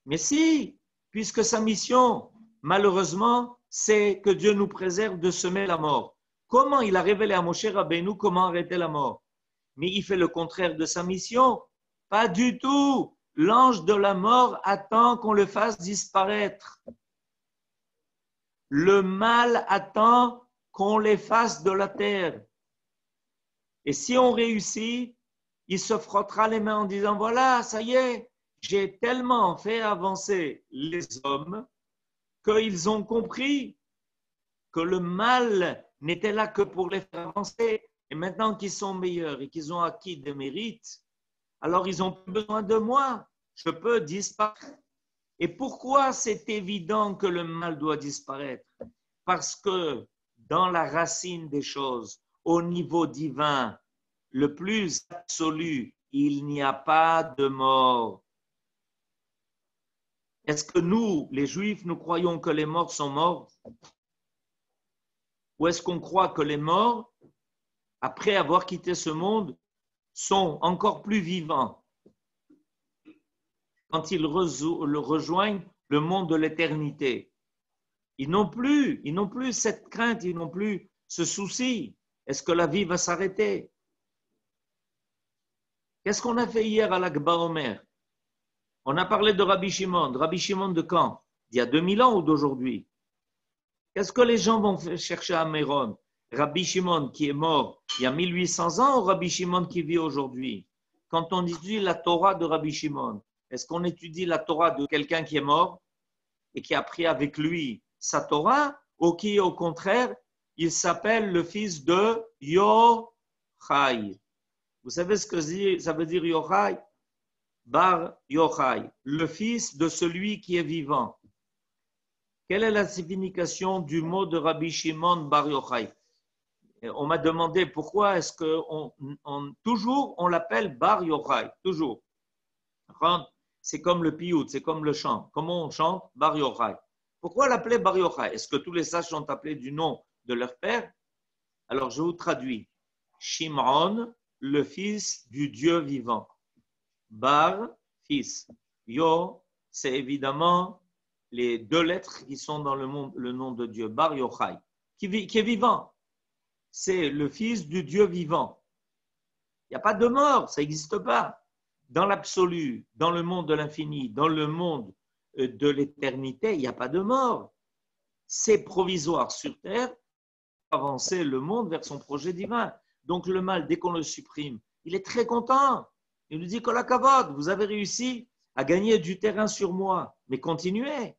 Mais si, puisque sa mission, malheureusement, c'est que Dieu nous préserve de semer la mort. Comment il a révélé à Moshe Rabbeinu comment arrêter la mort? Mais il fait le contraire de sa mission. Pas du tout. L'ange de la mort attend qu'on le fasse disparaître. Le mal attend qu'on l'efface de la terre. Et si on réussit, il se frottera les mains en disant, voilà, ça y est, j'ai tellement fait avancer les hommes qu'ils ont compris que le mal n'était là que pour les faire avancer. Et maintenant qu'ils sont meilleurs et qu'ils ont acquis des mérites, alors ils n'ont plus besoin de moi. Je peux disparaître. Et pourquoi c'est évident que le mal doit disparaître? Parce que dans la racine des choses, au niveau divin, le plus absolu, il n'y a pas de mort. Est-ce que nous, les Juifs, nous croyons que les morts sont morts? Ou est-ce qu'on croit que les morts, après avoir quitté ce monde, sont encore plus vivants quand ils rejoignent le monde de l'éternité? Ils n'ont plus cette crainte, ils n'ont plus ce souci. Est-ce que la vie va s'arrêter? Qu'est-ce qu'on a fait hier à l'Akba Omer? On a parlé de Rabbi Shimon. Rabbi Shimon de quand? D'il y a 2000 ans ou d'aujourd'hui? Qu'est-ce que les gens vont chercher à Méron? Rabbi Shimon qui est mort il y a 1800 ans ou Rabbi Shimon qui vit aujourd'hui? Quand on étudie la Torah de Rabbi Shimon, est-ce qu'on étudie la Torah de quelqu'un qui est mort et qui a pris avec lui sa Torah, ou qui, au contraire, il s'appelle le fils de Yochai. Vous savez ce que ça veut dire Yochai? Bar Yochai, le fils de celui qui est vivant. Quelle est la signification du mot de Rabbi Shimon Bar Yochai? On m'a demandé pourquoi est-ce que toujours on l'appelle Bar Yochai, toujours. C'est comme le piout, c'est comme le chant. Comment on chante? Bar Yochai. Pourquoi l'appeler Bar Yochai? Est-ce que tous les sages sont appelés du nom de leur père? Alors je vous traduis. Shimon, le fils du Dieu vivant. Bar, fils. Yo, c'est évidemment les deux lettres qui sont dans le nom de Dieu. Bar Yochai, qui est vivant. C'est le fils du Dieu vivant. Il n'y a pas de mort, ça n'existe pas. Dans l'absolu, dans le monde de l'infini, dans le monde de l'éternité, il n'y a pas de mort. C'est provisoire sur terre pour avancer le monde vers son projet divin. Donc le mal, dès qu'on le supprime, il est très content. Il nous dit Kol hakavod, vous avez réussi à gagner du terrain sur moi. Mais continuez.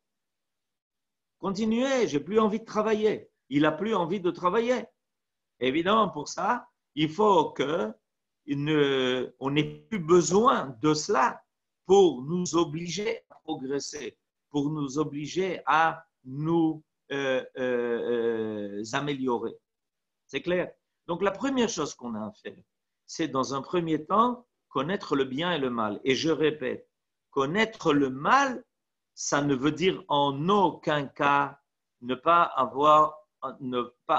Continuez, j'ai plus envie de travailler. Il n'a plus envie de travailler. Évidemment, pour ça, il faut qu'on n'ait plus besoin de cela pour nous obliger à progresser, pour nous obliger à nous améliorer. C'est clair? Donc, la première chose qu'on a à faire, c'est dans un premier temps, connaître le bien et le mal. Et je répète, connaître le mal, ça ne veut dire en aucun cas ne pas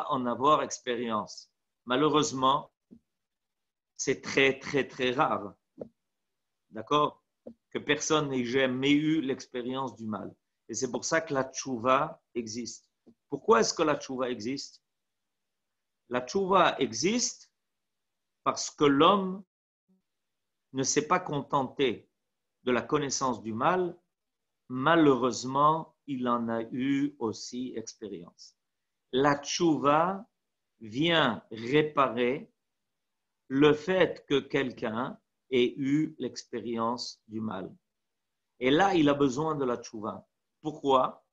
en avoir expérience. Malheureusement, c'est très, très, très rare. D'accord? Que personne n'ait jamais eu l'expérience du mal. Et c'est pour ça que la tchouva existe. Pourquoi est-ce que la tchouva existe? La tchouva existe parce que l'homme ne s'est pas contenté de la connaissance du mal. Malheureusement, il en a eu aussi expérience. La tchouva vient réparer le fait que quelqu'un ait eu l'expérience du mal. Et là, il a besoin de la tchouva. Pourquoi?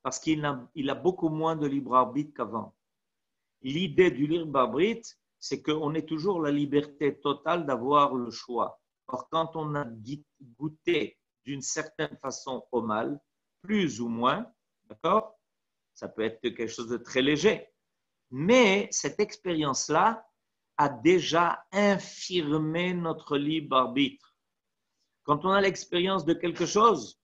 Parce qu'il a beaucoup moins de libre arbitre qu'avant. L'idée du libre arbitre, c'est qu'on ait toujours la liberté totale d'avoir le choix. Or, quand on a goûté d'une certaine façon au mal, plus ou moins, d'accord? Ça peut être quelque chose de très léger. Mais cette expérience-là a déjà infirmé notre libre arbitre. Quand on a l'expérience de quelque chose,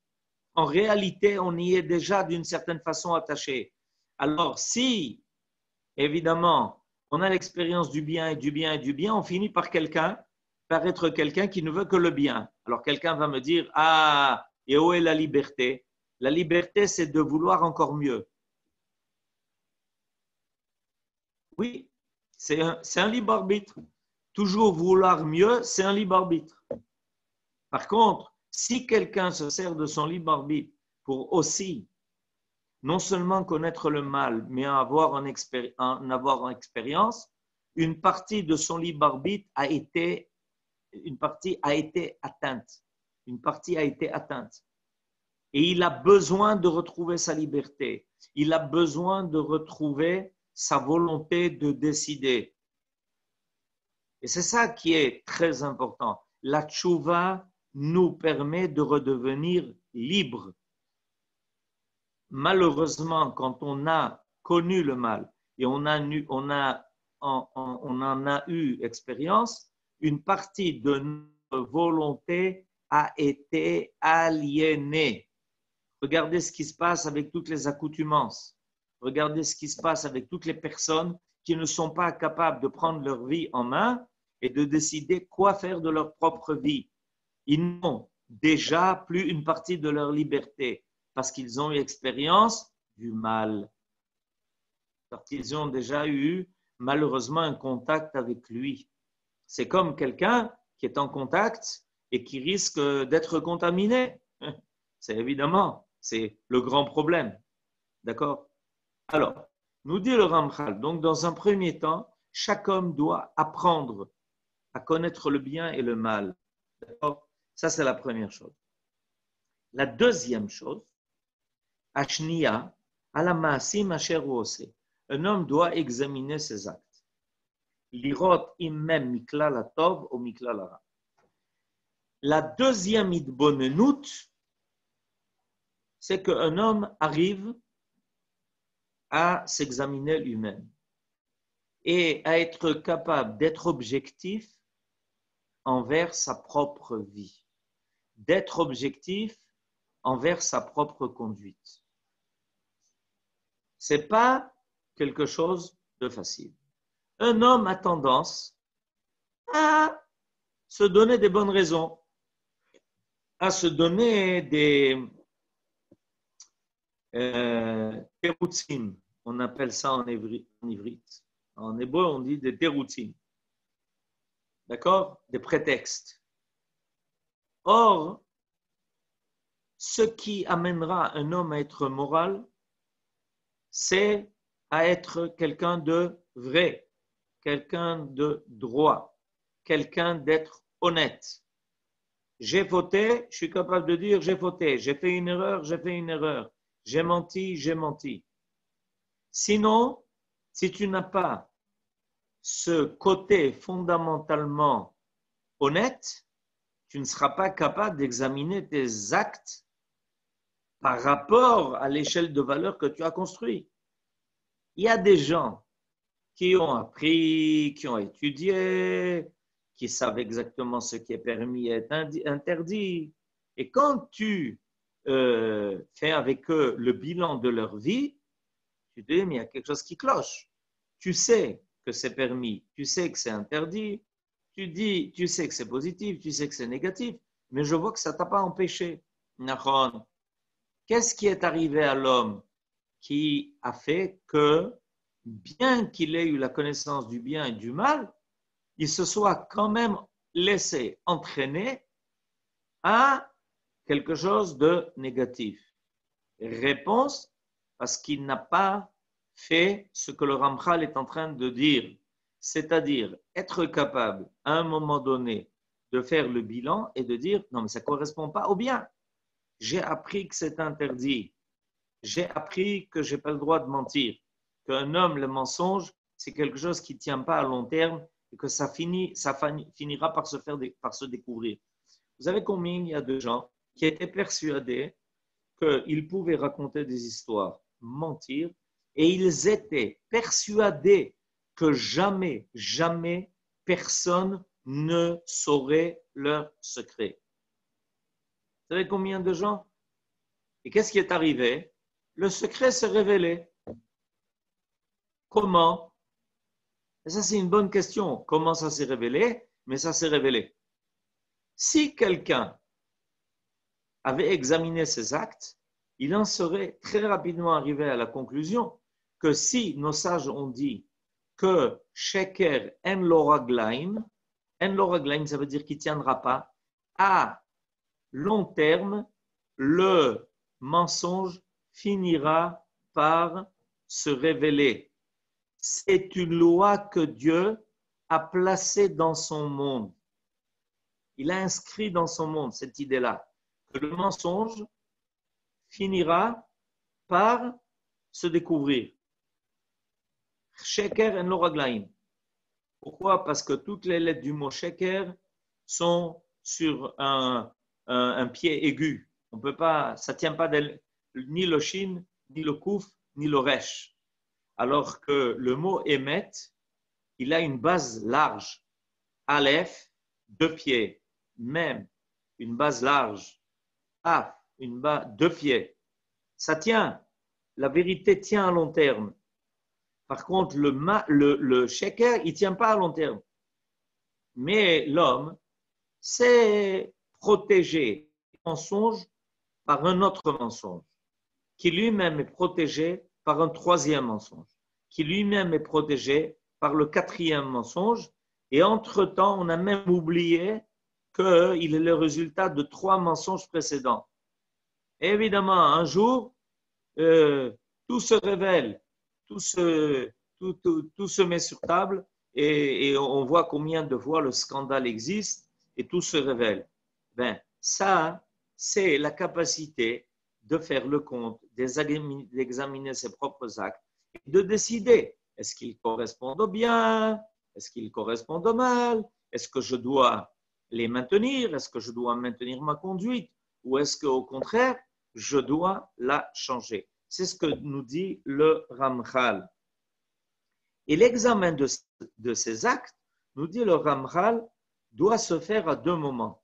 en réalité, on y est déjà d'une certaine façon attaché. Alors, si, évidemment, on a l'expérience du bien et du bien et du bien, on finit par être quelqu'un qui ne veut que le bien. Alors, quelqu'un va me dire, ah, et où est la liberté? La liberté, c'est de vouloir encore mieux. Oui, c'est un libre arbitre. Toujours vouloir mieux, c'est un libre arbitre. Par contre, si quelqu'un se sert de son libre arbitre pour aussi non seulement connaître le mal, mais en avoir en expérience, une partie de son libre arbitre a été atteinte. Une partie a été atteinte. Et il a besoin de retrouver sa liberté. Il a besoin de retrouver sa volonté de décider. Et c'est ça qui est très important. La tchouva nous permet de redevenir libres. Malheureusement, quand on a connu le mal et on en a eu expérience, une partie de notre volonté a été aliénée. Regardez ce qui se passe avec toutes les accoutumances. Regardez ce qui se passe avec toutes les personnes qui ne sont pas capables de prendre leur vie en main et de décider quoi faire de leur propre vie. Ils n'ont déjà plus une partie de leur liberté parce qu'ils ont eu expérience du mal. Parce qu'ils ont déjà eu malheureusement un contact avec lui. C'est comme quelqu'un qui est en contact et qui risque d'être contaminé. C'est évidemment, c'est le grand problème. D'accord? Alors, nous dit le Ramchal, donc dans un premier temps, chaque homme doit apprendre à connaître le bien et le mal. D'accord? Ça, c'est la première chose. La deuxième chose, Ashniya, ala maasim asher hu oseh. un homme doit examiner ses actes. Lirot imem mikla la tov ou mikla la ra. La deuxième idbonenut, c'est qu'un homme arrive à s'examiner lui-même et à être capable d'être objectif envers sa propre vie, d'être objectif envers sa propre conduite. Ce n'est pas quelque chose de facile. Un homme a tendance à se donner des bonnes raisons, à se donner des terutzim. On appelle ça en ivrite. En hébreu, on dit des terutzim. D'accord? Des prétextes. Or, ce qui amènera un homme à être moral, c'est à être quelqu'un de vrai, quelqu'un de droit, quelqu'un d'être honnête. J'ai fauté, je suis capable de dire j'ai fauté. J'ai fait une erreur, j'ai fait une erreur. J'ai menti, j'ai menti. Sinon, si tu n'as pas ce côté fondamentalement honnête, tu ne seras pas capable d'examiner tes actes par rapport à l'échelle de valeur que tu as construit. Il y a des gens qui ont appris, qui ont étudié, qui savent exactement ce qui est permis et interdit. Et quand tu fais avec eux le bilan de leur vie, tu te dis, mais il y a quelque chose qui cloche. Tu sais que c'est permis, tu sais que c'est interdit, tu sais que c'est positif, tu sais que c'est négatif, mais je vois que ça ne t'a pas empêché. Nahon. Qu'est-ce qui est arrivé à l'homme qui a fait que, bien qu'il ait eu la connaissance du bien et du mal, il se soit quand même laissé entraîner à quelque chose de négatif? Réponse, parce qu'il n'a pas fait ce que le Ramchal est en train de dire, c'est-à-dire être capable à un moment donné de faire le bilan et de dire non mais ça ne correspond pas au bien. J'ai appris que c'est interdit. J'ai appris que je n'ai pas le droit de mentir. Qu'un homme, le mensonge, c'est quelque chose qui ne tient pas à long terme et que ça finira par se découvrir. Vous savez combien il y a de gens qui étaient persuadés qu'ils pouvaient raconter des histoires, mentir, et ils étaient persuadés que jamais, jamais personne ne saurait leur secret. Vous savez combien de gens? Et qu'est-ce qui est arrivé? Le secret s'est révélé. Comment? Et ça, c'est une bonne question. Comment ça s'est révélé? Mais ça s'est révélé. Si quelqu'un avait examiné ses actes, il en serait très rapidement arrivé à la conclusion que si nos sages ont dit que sheker en lo raglaim, ça veut dire qu'il ne tiendra pas, à long terme, le mensonge finira par se révéler. C'est une loi que Dieu a placée dans son monde. Il a inscrit dans son monde cette idée-là, que le mensonge finira par se découvrir. Sheker en lo raglaim. Pourquoi? Parce que toutes les lettres du mot sheker sont sur un pied aigu. On peut pas, ça ne tient pas ni le shin, ni le kouf, ni le resh. Alors que le mot émet, il a une base large. Aleph, 2 pieds. Même, une base large. Af, une base, 2 pieds. Ça tient. La vérité tient à long terme. Par contre, le sheker, il ne tient pas à long terme. Mais l'homme s'est protégé du mensonge par un autre mensonge, qui lui-même est protégé par un troisième mensonge, qui lui-même est protégé par le 4e mensonge. Et entre-temps, on a même oublié qu'il est le résultat de 3 mensonges précédents. Et évidemment, un jour, tout se révèle, tout se met sur table et on voit combien de fois le scandale existe et tout se révèle. Ben, ça, c'est la capacité de faire le compte, d'examiner ses propres actes de décider, est-ce qu'ils correspondent au bien, est-ce qu'ils correspondent au mal, est-ce que je dois les maintenir, est-ce que je dois maintenir ma conduite, ou est-ce qu'au contraire, je dois la changer. C'est ce que nous dit le Ramchal. Et l'examen de ces actes, nous dit le Ramchal, doit se faire à deux moments.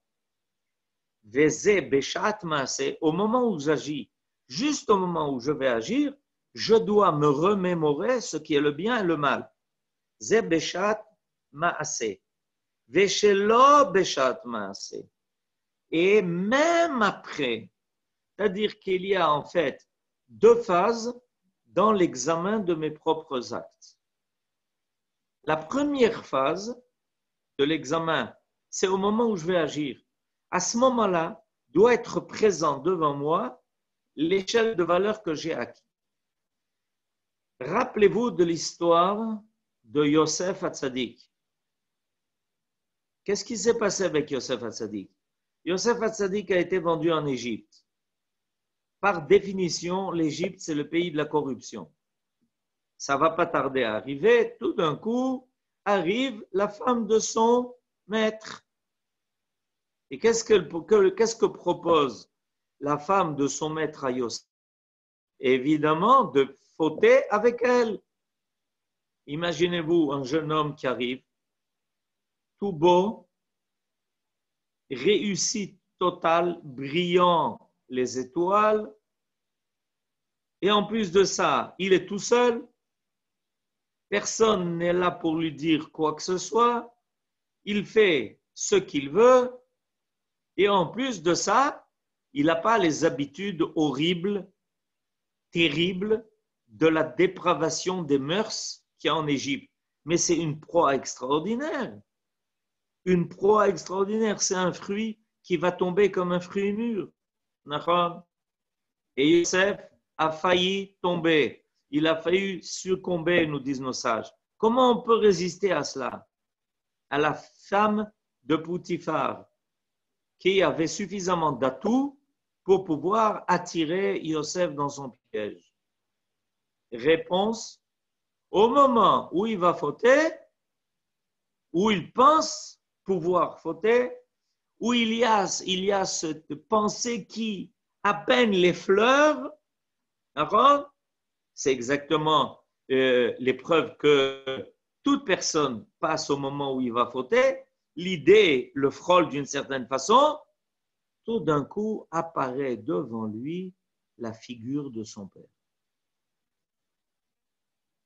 Vezé beshat maaseh, au moment où j'agis, juste au moment où je vais agir, je dois me remémorer ce qui est le bien et le mal. Zé beshat maaseh. Veshelo beshat maaseh. Et même après, c'est-à-dire qu'il y a en fait deux phases dans l'examen de mes propres actes. La première phase de l'examen, c'est au moment où je vais agir. À ce moment-là, doit être présent devant moi l'échelle de valeur que j'ai acquis. Rappelez-vous de l'histoire de Yosef Hatzadik. Qu'est-ce qui s'est passé avec Yosef Hatzadik? Yosef Hatzadik a été vendu en Égypte. Par définition, l'Égypte, c'est le pays de la corruption. Ça ne va pas tarder à arriver. Tout d'un coup, arrive la femme de son maître. Et qu'est-ce que propose la femme de son maître à Yosef? Évidemment, de fauter avec elle. Imaginez-vous un jeune homme qui arrive, tout beau, réussite totale, brillant les étoiles, et en plus de ça, il est tout seul, personne n'est là pour lui dire quoi que ce soit, il fait ce qu'il veut, et en plus de ça, il n'a pas les habitudes horribles, terribles, de la dépravation des mœurs qu'il y a en Égypte. Mais c'est une proie extraordinaire. Une proie extraordinaire, c'est un fruit qui va tomber comme un fruit mûr. Et Yosef a failli tomber. Il a failli succomber, nous disent nos sages. Comment on peut résister à cela? À la femme de Poutifar, qui avait suffisamment d'atouts pour pouvoir attirer Yosef dans son piège. Réponse, au moment où il va fauter, où il pense pouvoir fauter, où il y a cette pensée qui à peine l'effleure, d'accord? C'est exactement l'épreuve que toute personne passe au moment où il va fauter. L'idée le frôle d'une certaine façon. Tout d'un coup apparaît devant lui la figure de son père.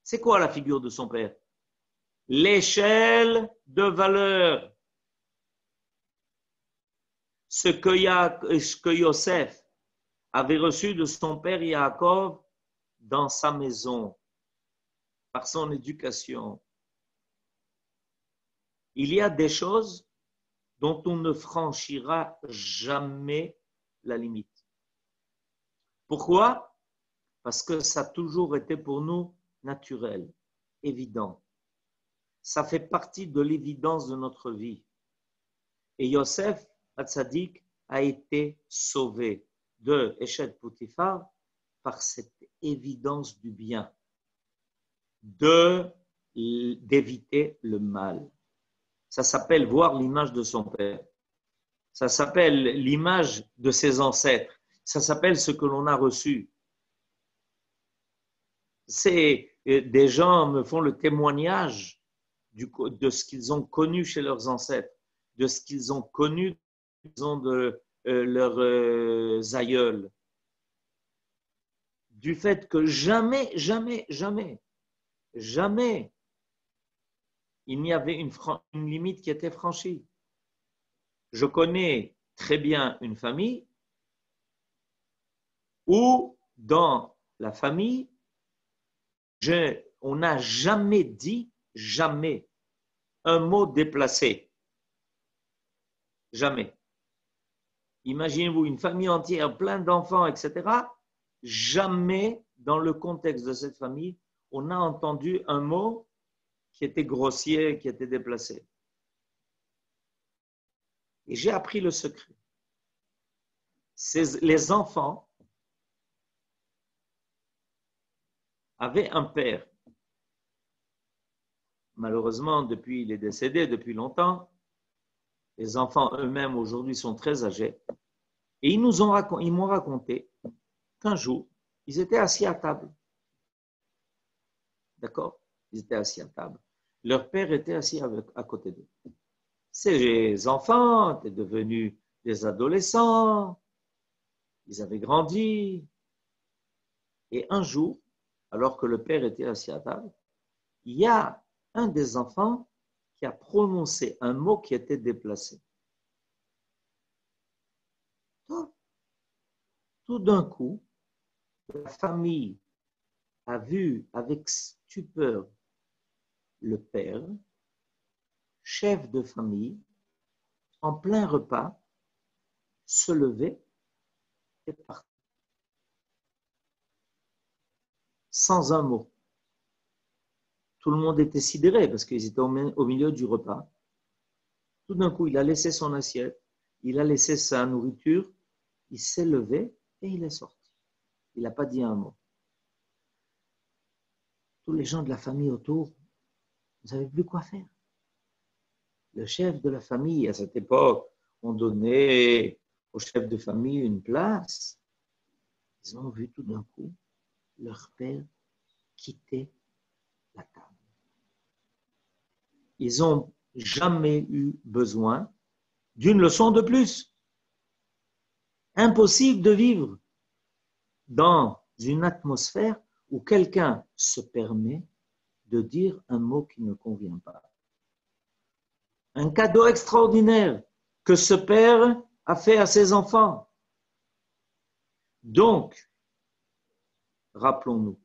C'est quoi la figure de son père? L'échelle de valeur. Ce que Yosef avait reçu de son père Yaakov dans sa maison, par son éducation. Il y a des choses dont on ne franchira jamais la limite. Pourquoi? Parce que ça a toujours été pour nous naturel, évident. Ça fait partie de l'évidence de notre vie. Et Yosef Hatzadik a été sauvé de Eshet Poutifar par cette évidence du bien, d'éviter le mal. Ça s'appelle voir l'image de son père. Ça s'appelle l'image de ses ancêtres. Ça s'appelle ce que l'on a reçu. Des gens me font le témoignage de ce qu'ils ont connu chez leurs ancêtres, de ce qu'ils ont connu de leurs aïeuls. Du fait que jamais, il n'y avait une limite qui était franchie. Je connais très bien une famille où, dans la famille, on n'a jamais dit, un mot déplacé. Jamais. Imaginez-vous une famille entière, plein d'enfants, etc. Jamais, dans le contexte de cette famille, on a entendu un mot qui était grossier, qui était déplacé. Et j'ai appris le secret. Les enfants, avait un père. Malheureusement, depuis, il est décédé depuis longtemps. Les enfants eux-mêmes aujourd'hui sont très âgés. Et ils m'ont raconté qu'un jour, ils étaient assis à table. D'accord? Ils étaient assis à table. Leur père était assis à côté d'eux. Ces enfants étaient devenus des adolescents. Ils avaient grandi. Et un jour, alors que le père était assis à table, il y a un des enfants qui a prononcé un mot qui était déplacé. Tout d'un coup, la famille a vu avec stupeur le père, chef de famille, en plein repas, se lever et partir. Sans un mot. Tout le monde était sidéré parce qu'ils étaient au milieu du repas. Tout d'un coup, il a laissé son assiette, il a laissé sa nourriture, il s'est levé et il est sorti. Il n'a pas dit un mot. Tous les gens de la famille autour, vous ne savez plus quoi faire. Le chef de la famille, à cette époque, on donnait au chef de famille une place. Ils ont vu tout d'un coup leur père quitter la table. Ils n'ont jamais eu besoin d'une leçon de plus. Impossible de vivre dans une atmosphère où quelqu'un se permet de dire un mot qui ne convient pas. Un cadeau extraordinaire que ce père a fait à ses enfants. Donc, rappelons-nous,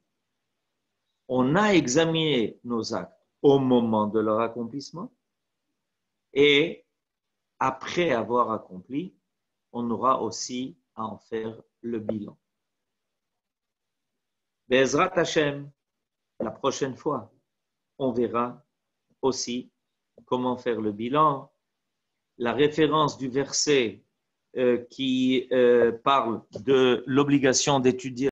on a examiné nos actes au moment de leur accomplissement et après avoir accompli, on aura aussi à en faire le bilan. Be'ezrat Hashem, la prochaine fois, on verra aussi comment faire le bilan. La référence du verset qui parle de l'obligation d'étudier